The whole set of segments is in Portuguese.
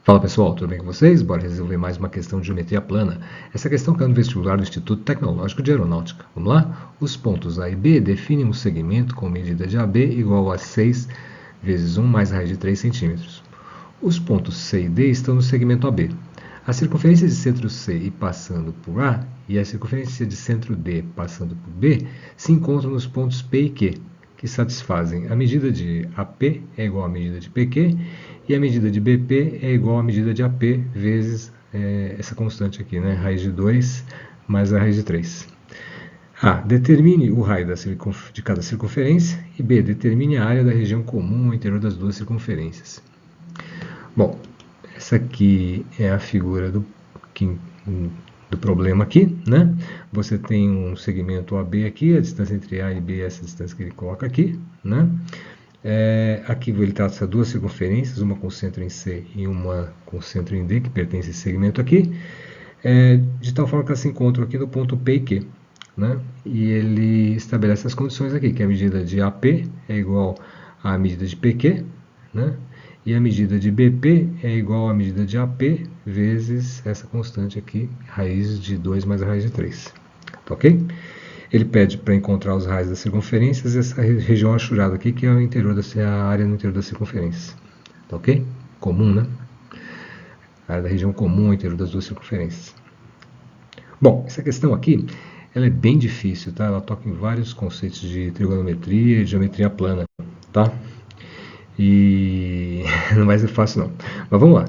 Fala pessoal, tudo bem com vocês? Bora resolver mais uma questão de geometria plana. Essa questão caiu no vestibular do Instituto Tecnológico de Aeronáutica. Vamos lá? Os pontos A e B definem um segmento com medida de AB igual a 6 vezes 1 mais raiz de 3 centímetros. Os pontos C e D estão no segmento AB. A circunferência de centro C e passando por A e a circunferência de centro D passando por B se encontram nos pontos P e Q, que satisfazem a medida de AP é igual à medida de PQ e a medida de BP é igual à medida de AP vezes essa constante aqui, né? Raiz de 2 mais a raiz de 3. A. Determine o raio de cada circunferência e B. Determine a área da região comum ao interior das duas circunferências. Bom, essa aqui é a figura do problema aqui, né? Você tem um segmento AB aqui, a distância entre A e B é essa distância que ele coloca aqui, né? Aqui ele traça duas circunferências, uma com centro em C e uma com centro em D, que pertence a esse segmento aqui, de tal forma que elas se encontram aqui no ponto P e Q, né? E ele estabelece as condições aqui, que a medida de AP é igual à medida de PQ, né? E a medida de BP é igual à medida de AP vezes essa constante aqui, raiz de 2 mais a raiz de 3. Tá ok? Ele pede para encontrar os raios das circunferências e essa região achurada aqui, que é o interior a área no interior das circunferências. Tá ok? Comum, né? A área da região comum ao interior das duas circunferências. Bom, essa questão aqui, ela é bem difícil, tá? Ela toca em vários conceitos de trigonometria e de geometria plana, tá? E não vai ser fácil não. Mas vamos lá.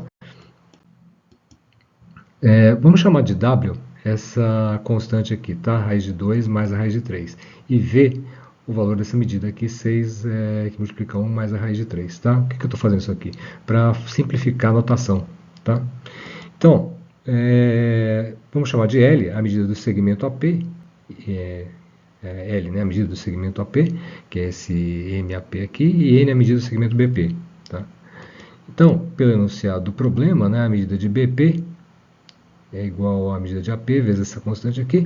Vamos chamar de W essa constante aqui, tá? Raiz de 2 mais a raiz de 3. E V, o valor dessa medida aqui, 6, que multiplica 1 mais a raiz de 3, tá? Por que eu estou fazendo isso aqui? Para simplificar a notação, tá? Então, vamos chamar de L a medida do segmento AP, L, né, a medida do segmento AP, que é esse MAP aqui, e N a medida do segmento BP. Tá? Então, pelo enunciado do problema, né, a medida de BP é igual à medida de AP vezes essa constante aqui,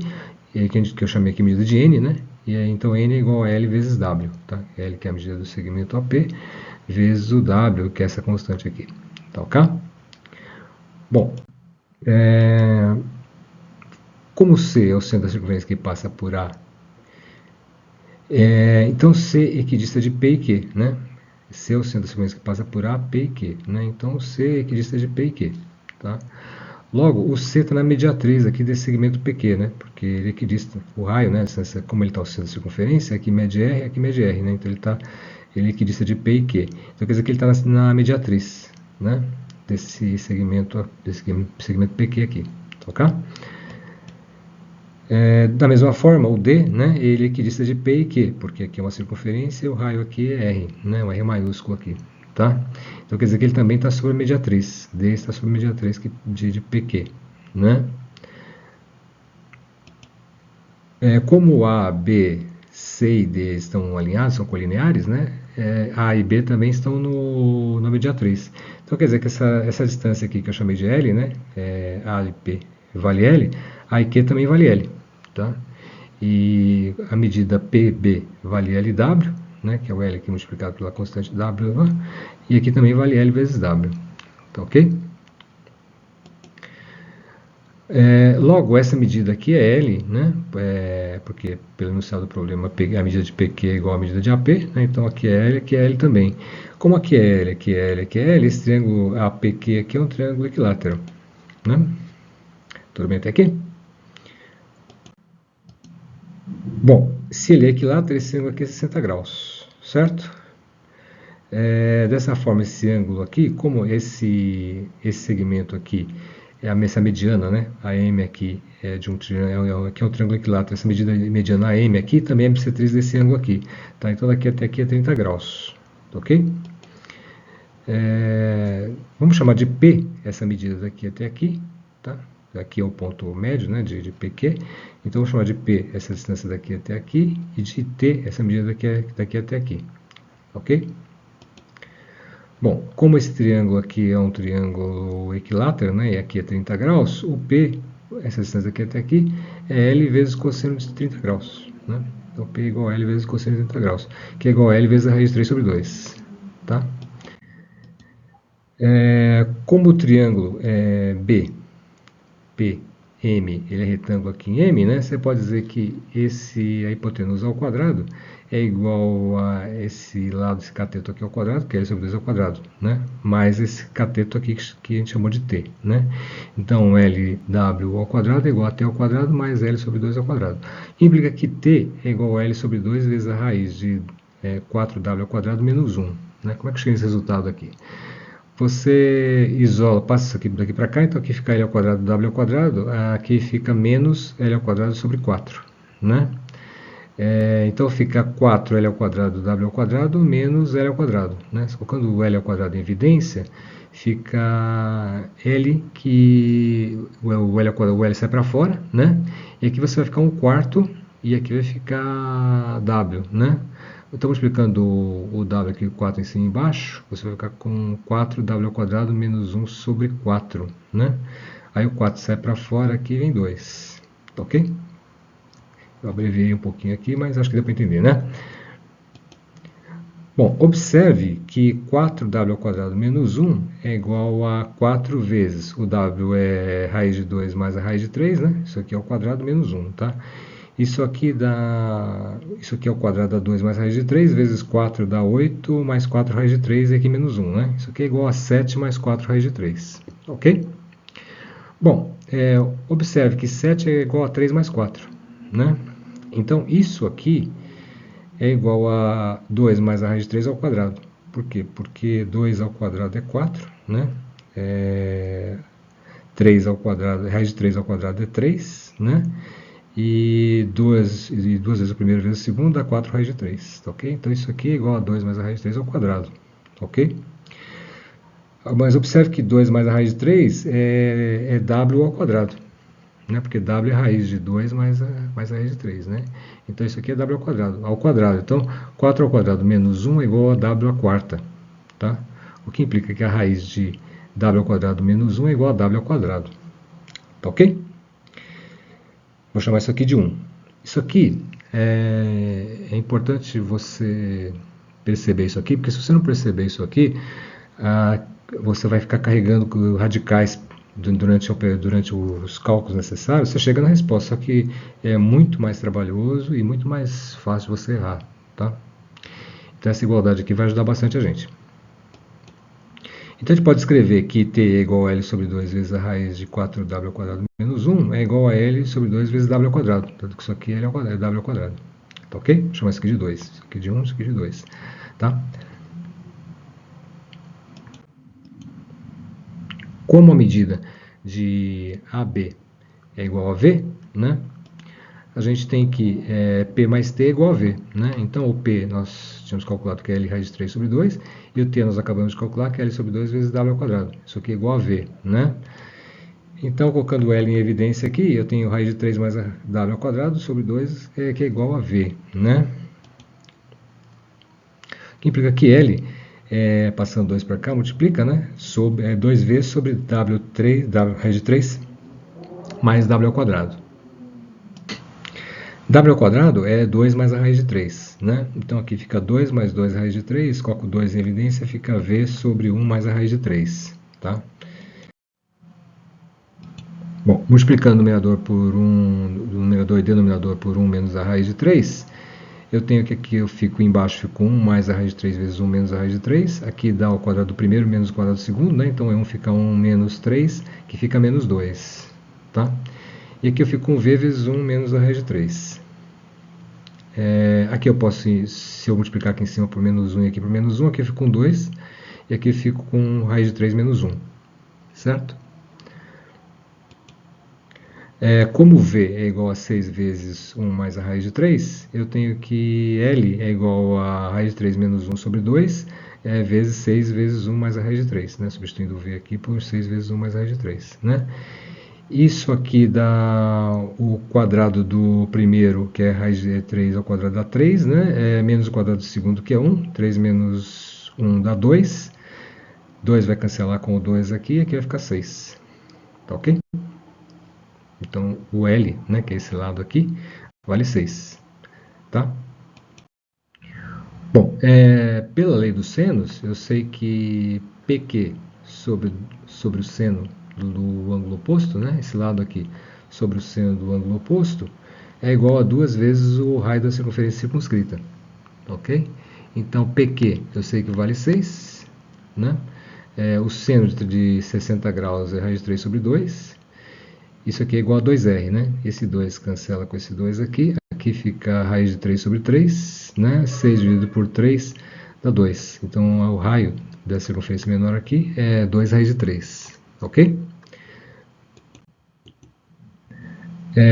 que eu chamei aqui medida de N, né? E aí, então N é igual a L vezes W. Tá? L, que é a medida do segmento AP, vezes o W, que é essa constante aqui. Tá ok? Bom, como C é o centro da circunferência que passa por A, então C equidista de P e Q, né? C é o centro da circunferência que passa por A, P e Q, né? Então C equidista de P e Q, tá? Logo, o C está na mediatriz aqui desse segmento PQ, né? Porque ele equidista o raio, né? Como ele está ao centro da circunferência, aqui mede R, aqui mede R, né? Então ele equidista de P e Q. Então quer dizer que ele está na mediatriz, né? Desse segmento PQ aqui, ok? Da mesma forma, o D, né, ele é equidista de P e Q, porque aqui é uma circunferência e o raio aqui é R, né, um R maiúsculo aqui, tá? Então quer dizer que ele também está sobre a mediatriz, D está sobre a mediatriz de PQ, né? Como A, B, C e D estão alinhados, são colineares, né? A e B também estão na mediatriz. Então quer dizer que essa distância aqui que eu chamei de L, né, A e P vale L, A e Q também vale L. Tá? E a medida PB vale LW, né, que é o L aqui multiplicado pela constante W, e aqui também vale L vezes W. Tá ok? Logo, essa medida aqui é L, né, porque pelo enunciado do problema a medida de PQ é igual à medida de AP, né, então aqui é L também. Como aqui é L, aqui é L, aqui é L, esse triângulo APQ aqui é um triângulo equilátero. Né? Tudo bem até aqui? Bom, se ele é equilátero, esse ângulo aqui é 60 graus, certo? Dessa forma, esse ângulo aqui, como esse segmento aqui é essa mediana, né? A M aqui é de um triângulo, aqui é um triângulo equilátero, essa medida mediana AM aqui também é bissetriz desse ângulo aqui, tá? Então daqui até aqui é 30 graus, ok? Vamos chamar de P essa medida daqui até aqui, tá? Aqui é o ponto médio, né, de PQ, então vou chamar de P essa distância daqui até aqui, e de T essa medida daqui até aqui, ok? Bom, como esse triângulo aqui é um triângulo equilátero, né, e aqui é 30 graus, o P, essa distância daqui até aqui, é L vezes cosseno de 30 graus, né? Então P é igual a L vezes cosseno de 30 graus, que é igual a L vezes a raiz de 3 sobre 2, tá? Como o triângulo é BPM, ele é retângulo aqui em M, né? Você pode dizer que a hipotenusa ao quadrado é igual a esse lado, esse cateto aqui ao quadrado, que é L sobre 2 ao quadrado, né? Mais esse cateto aqui que a gente chamou de T, né? Então, LW ao quadrado é igual a T ao quadrado mais L sobre 2 ao quadrado. Implica que T é igual a L sobre 2 vezes a raiz de 4W ao quadrado menos 1. Né? Como é que chega esse resultado aqui? Você isola, passa isso aqui daqui para cá, então aqui fica L ao quadrado, W ao quadrado, aqui fica menos L ao quadrado sobre 4, né? Então fica 4L ao quadrado, W ao quadrado, menos L ao quadrado, né? Colocando o L ao quadrado em evidência, fica L que o L ao quadrado, o L sai para fora, né? E aqui você vai ficar 1/4 e aqui vai ficar W, né? Então, multiplicando o W aqui, 4 em cima e embaixo, você vai ficar com 4W ao quadrado menos 1 sobre 4, né? Aí o 4 sai para fora, aqui vem 2, ok? Eu abreviei um pouquinho aqui, mas acho que deu para entender, né? Bom, observe que 4W ao quadrado menos 1 é igual a 4 vezes. O W é raiz de 2 mais a raiz de 3, né? Isso aqui é ao quadrado menos 1, tá? Isso aqui é o quadrado dá 2 mais raiz de 3, vezes 4 dá 8, mais 4 raiz de 3 e aqui menos 1, né? Isso aqui é igual a 7 mais 4 raiz de 3, ok? Bom, observe que 7 é igual a 3 mais 4, né? Então, isso aqui é igual a 2 mais a raiz de 3 ao quadrado. Por quê? Porque 2 ao quadrado é 4, né? 3 ao quadrado, raiz de 3 ao quadrado é 3, né? E duas vezes a primeira vezes a segunda dá 4 raiz de 3, tá ok? Então isso aqui é igual a 2 mais a raiz de 3 ao quadrado, ok? Mas observe que 2 mais a raiz de 3 é W ao quadrado, né? Porque W é raiz de 2 mais a raiz de 3, né? Então isso aqui é W ao quadrado. Então 4 ao quadrado menos 1 é igual a W à quarta, tá? O que implica que a raiz de W ao quadrado menos 1 é igual a W ao quadrado, tá ok? Vou chamar isso aqui de 1. Isso aqui é importante você perceber isso aqui, porque se você não perceber isso aqui, você vai ficar carregando radicais durante os cálculos necessários, você chega na resposta, só que é muito mais trabalhoso e muito mais fácil você errar, tá? Então essa igualdade aqui vai ajudar bastante a gente. Então a gente pode escrever que t é igual a L sobre 2 vezes a raiz de 4W ao quadrado menos 1 é igual a L sobre 2 vezes W ao quadrado. Tanto que isso aqui é W ao quadrado. Tá ok? Vou chamar isso aqui de 2. Isso aqui de 1, isso aqui de 2. Tá? Como a medida de AB é igual a V, né? A gente tem que P mais T é igual a V, né? Então o P nós tínhamos calculado que é L raiz de 3 sobre 2, e o T nós acabamos de calcular que é L sobre 2 vezes W ao quadrado. Isso aqui é igual a V, né? Então, colocando L em evidência aqui, eu tenho raiz de 3 mais a W ao quadrado sobre 2, que é igual a V, né? Que implica que L, passando 2 para cá, multiplica, né? 2V sobre W raiz de 3 mais W ao quadrado. W ao quadrado é 2 mais a raiz de 3, né? Então aqui fica 2 mais 2 raiz de 3, coloco 2 em evidência, fica V sobre 1 mais a raiz de 3, tá? Bom, multiplicando o numerador por 1, o numerador e denominador por 1 menos a raiz de 3, eu tenho que aqui eu fico embaixo, fico 1 mais a raiz de 3 vezes 1 menos a raiz de 3, aqui dá o quadrado do primeiro menos o quadrado do segundo, né? Então 1 fica 1 menos 3, que fica menos 2, tá? E aqui eu fico com V vezes 1 menos a raiz de 3. Aqui eu posso, se eu multiplicar aqui em cima por menos 1 e aqui por menos 1, aqui eu fico com 2, e aqui eu fico com raiz de 3 menos 1, certo? Como V é igual a 6 vezes 1 mais a raiz de 3, eu tenho que L é igual a raiz de 3 menos 1 sobre 2, vezes 6 vezes 1 mais a raiz de 3, né? Substituindo o V aqui por 6 vezes 1 mais a raiz de 3, né? Isso aqui dá o quadrado do primeiro, que é raiz de 3 ao quadrado dá 3, né? Menos o quadrado do segundo, que é 1. 3 menos 1 dá 2. 2 vai cancelar com o 2 aqui, e aqui vai ficar 6. Tá ok? Então, o L, né, que é esse lado aqui, vale 6. Tá? Bom, pela lei dos senos, eu sei que PQ sobre o seno do ângulo oposto, né? Esse lado aqui sobre o seno do ângulo oposto, é igual a 2 vezes o raio da circunferência circunscrita. Ok? Então, PQ eu sei que vale 6, né? O seno de 60 graus é raiz de 3 sobre 2. Isso aqui é igual a 2R, né? Esse 2 cancela com esse 2 aqui. Aqui fica a raiz de 3 sobre 3, né? 6 dividido por 3 dá 2. Então, o raio da circunferência menor aqui é 2 raiz de 3. Ok?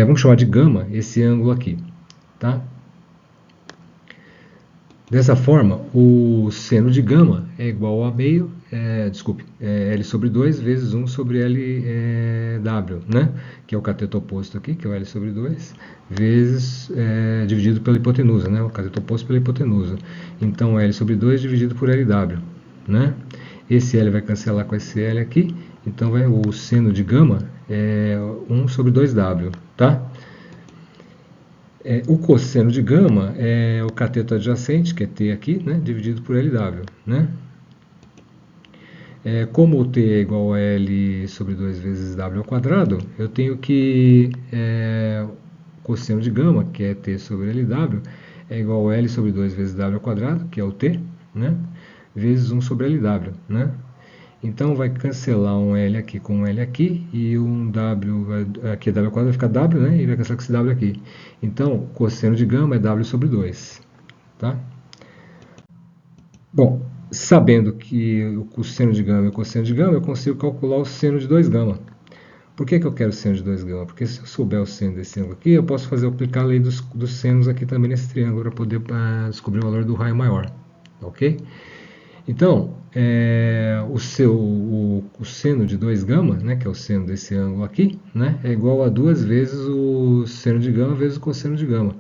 Vamos chamar de gama esse ângulo aqui, tá? Dessa forma, o seno de gama é igual a meio, L sobre 2 vezes 1 sobre LW, né? Que é o cateto oposto aqui, que é o L sobre 2, vezes dividido pela hipotenusa, né? O cateto oposto pela hipotenusa. Então, L sobre 2 dividido por LW, né? Esse L vai cancelar com esse L aqui, então o seno de gama é 1 sobre 2W, tá? O cosseno de gama é o cateto adjacente, que é T aqui, né, dividido por LW. Né? Como o T é igual a L sobre 2 vezes W ao quadrado, eu tenho que o cosseno de gama, que é T sobre LW, é igual a L sobre 2 vezes W ao quadrado, que é o T, né, vezes 1 sobre LW. Né? Então, vai cancelar um L aqui com um L aqui, e um W, aqui é W ao quadrado, vai ficar W, né? E vai cancelar com esse W aqui. Então, cosseno de gama é W sobre 2. Tá? Bom, sabendo que o cosseno de gama é o cosseno de gama, eu consigo calcular o seno de 2 gama. Por que eu quero o seno de 2 gama? Porque se eu souber o seno desse ângulo aqui, eu posso aplicar a lei dos senos aqui também nesse triângulo, para poder descobrir o valor do raio maior. Ok? Então, o seno de 2 gama, né, que é o seno desse ângulo aqui, né, é igual a 2 vezes o seno de gama vezes o cosseno de gama.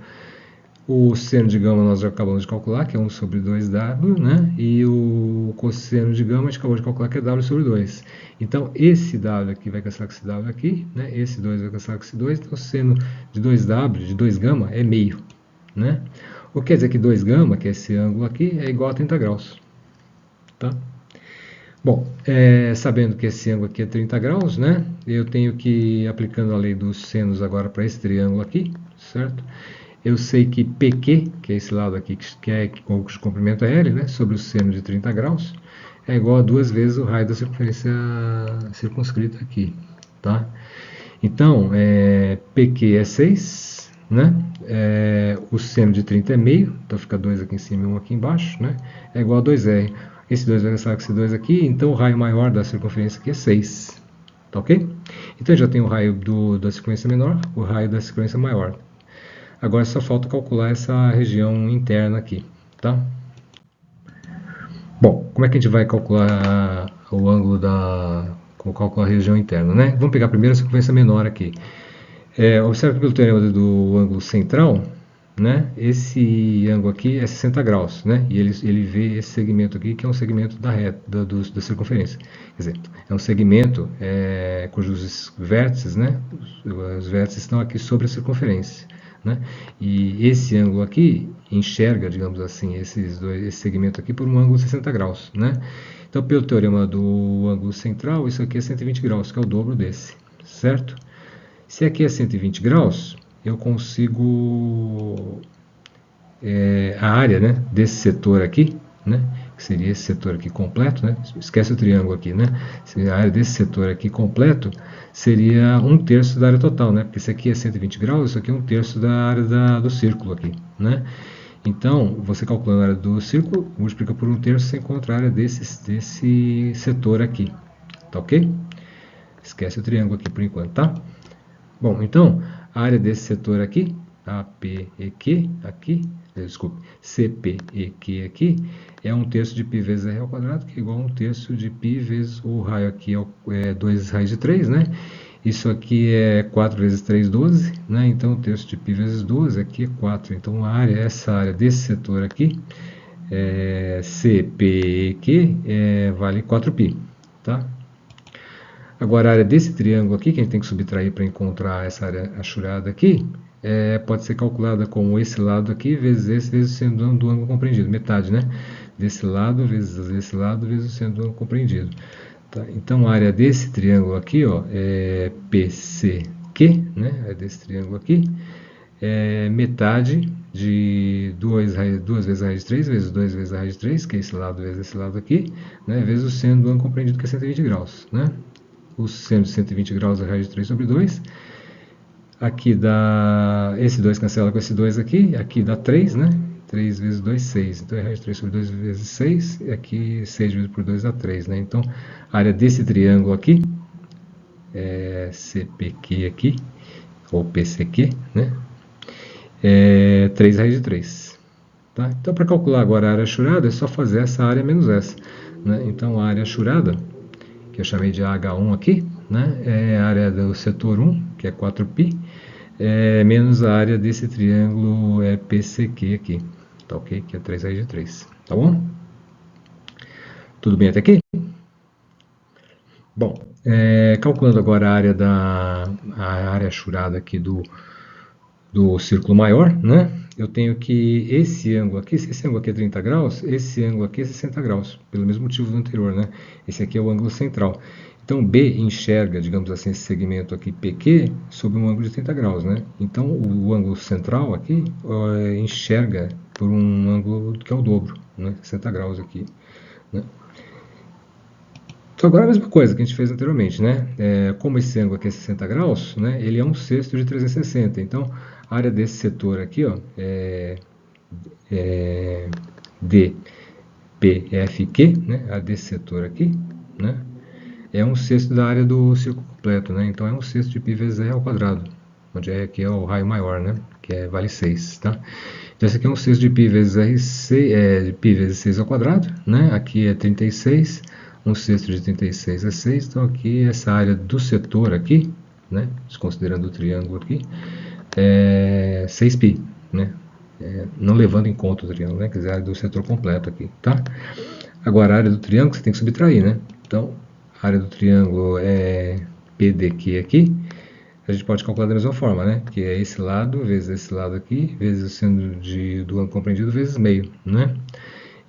O seno de gama nós já acabamos de calcular, que é 1 sobre 2W, né, e o cosseno de gama a gente acabou de calcular, que é W sobre 2. Então, esse W aqui vai cancelar com esse W aqui, né, esse 2 vai cancelar com esse 2, então o seno de 2W, de 2 gama, é meio. Né? O que quer dizer que 2 gama, que é esse ângulo aqui, é igual a 30 graus. Tá? Bom, sabendo que esse ângulo aqui é 30 graus, né? Eu tenho que ir aplicando a lei dos senos agora para esse triângulo aqui, certo? Eu sei que PQ, que é esse lado aqui, cujo comprimento é L, né? Sobre o seno de 30 graus, é igual a 2 vezes o raio da circunferência circunscrita aqui, tá? Então, PQ é 6, né? O seno de 30 é meio, então fica 2 aqui em cima e 1 aqui embaixo, né? É igual a 2R. Esse 2 vai cancelar com esse 2 aqui, então o raio maior da circunferência aqui é 6. Tá ok? Então já tem o raio da circunferência menor, o raio da circunferência maior. Agora só falta calcular essa região interna aqui, tá? Bom, como é que a gente vai calcular o ângulo como calcular a região interna, né? Vamos pegar primeiro a circunferência menor aqui. Observe que pelo teorema do ângulo central, né, esse ângulo aqui é 60 graus, né, e ele vê esse segmento aqui, que é um segmento da reta, da circunferência. Quer dizer, é um segmento cujos vértices, né, os vértices estão aqui sobre a circunferência. Né, e esse ângulo aqui enxerga, digamos assim, esse segmento aqui por um ângulo de 60 graus. Né. Então, pelo teorema do ângulo central, isso aqui é 120 graus, que é o dobro desse, certo? Se aqui é 120 graus, eu consigo a área, né, desse setor aqui, né, que seria esse setor aqui completo, né, esquece o triângulo aqui, né, a área desse setor aqui completo seria 1/3 da área total, né, porque esse aqui é 120 graus, isso aqui é 1/3 da área do círculo aqui, né. Então, você calculando a área do círculo, multiplica por 1/3, você encontra a área desse setor aqui, tá ok? Esquece o triângulo aqui por enquanto, tá? Bom, então, a área desse setor aqui, APEQ aqui, CPEQ aqui, é 1/3 de π vezes r ao quadrado, que é igual a 1/3 de π vezes o raio aqui, é 2 raiz de 3, né? Isso aqui é 4 vezes 3, 12, né? Então, 1/3 de π vezes 12, aqui é 4. Então, essa área desse setor aqui, CPEQ, vale 4π, tá? Agora, a área desse triângulo aqui, que a gente tem que subtrair para encontrar essa área achurada aqui, pode ser calculada como esse lado aqui vezes esse, vezes o seno do ângulo compreendido, metade, né? Desse lado vezes esse lado vezes o seno do ângulo compreendido. Tá? Então, a área desse triângulo aqui, ó, é PCQ, né? É desse triângulo aqui, é metade de 2 vezes a raiz de 3 vezes 2 vezes a raiz de 3, que é esse lado vezes esse lado aqui, né? Vezes o seno do ângulo compreendido, que é 120 graus, né? O seno de 120 graus é a raiz de 3 sobre 2. Aqui dá. Esse 2 cancela com esse 2 aqui. Aqui dá 3, né? 3 vezes 2, 6. Então é raiz de 3 sobre 2 vezes 6. E aqui 6 dividido por 2 dá 3, né? Então a área desse triângulo aqui, é CPQ aqui, ou PCQ, né? É 3 raiz de 3. Tá? Então para calcular agora a área achurada é só fazer essa área menos essa. Né? Então a área achurada, que eu chamei de H1 aqui, né? É a área do setor 1, que é 4π, menos a área desse triângulo PCQ aqui, tá ok? Que é 3 raiz de 3, tá bom? Tudo bem até aqui? Bom, calculando agora a área achurada aqui do círculo maior, né? Eu tenho que esse ângulo aqui, se esse ângulo aqui é 30 graus, esse ângulo aqui é 60 graus, pelo mesmo motivo do anterior, né? Esse aqui é o ângulo central. Então, B enxerga, digamos assim, esse segmento aqui PQ sob um ângulo de 30 graus, né? Então, o ângulo central aqui enxerga por um ângulo que é o dobro, né? 60 graus aqui, né? Então, agora a mesma coisa que a gente fez anteriormente, né? Como esse ângulo aqui é 60 graus, né? Ele é um sexto de 360. Então, a área desse setor aqui, ó, DPFQ, né? A desse setor aqui, né? É um sexto da área do círculo completo, né? Então, é um sexto de π vezes r ao quadrado, onde r aqui é o raio maior, né? Que vale 6, tá? Então, esse aqui é um sexto de π vezes r, de π vezes 6 ao quadrado, né? Aqui é 36. Um sexto de 36 é 6, então aqui essa área do setor aqui, né, desconsiderando o triângulo aqui, é 6π, né, não levando em conta o triângulo, né, quer dizer, a área do setor completo aqui, tá? Agora, a área do triângulo você tem que subtrair, né, então, a área do triângulo é PDQ aqui, a gente pode calcular da mesma forma, né, que é esse lado vezes esse lado aqui, vezes o seno do ângulo compreendido vezes meio, né?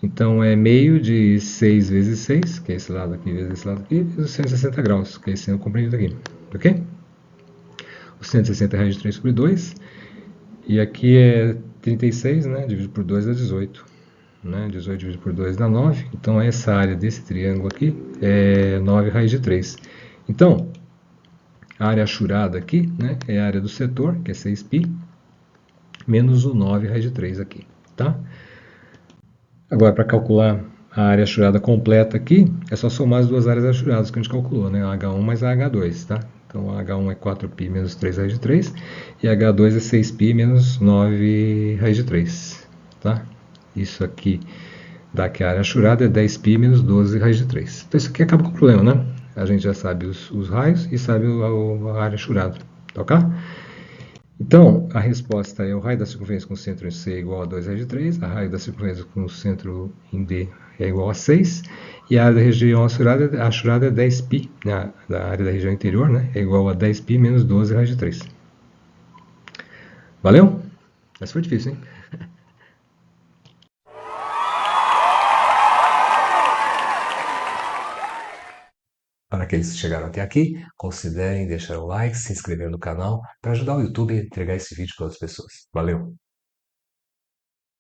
Então é meio de 6 vezes 6, que é esse lado aqui vezes esse lado aqui, vezes 160 graus, que é esse ângulo compreendido aqui. Ok? O 160 é raiz de 3 sobre 2. E aqui é 36, né? Dividido por 2 dá 18. Né? 18 dividido por 2 dá 9. Então essa área desse triângulo aqui é 9 raiz de 3. Então, a área achurada aqui, né? É a área do setor, que é 6π, menos o 9 raiz de 3 aqui. Tá? Agora, para calcular a área achurada completa aqui, é só somar as duas áreas achuradas que a gente calculou, né? A H1 mais a H2, tá? Então, a H1 é 4π menos 3 raiz de 3, e a H2 é 6π menos 9 raiz de 3, tá? Isso aqui dá que a área achurada é 10π menos 12 raiz de 3. Então, isso aqui acaba com o problema, né? A gente já sabe os raios e sabe a área achurada, tá ok? Então, a resposta é o raio da circunferência com centro em C é igual a 2 raiz de 3, a raio da circunferência com centro em D é igual a 6, e a área da região achurada é 10π, né, da área da região interior, né, é igual a 10π menos 12 raiz de 3. Valeu? Essa foi difícil, hein? Para aqueles que chegaram até aqui, considerem deixar o like, se inscrever no canal para ajudar o YouTube a entregar esse vídeo para outras pessoas. Valeu!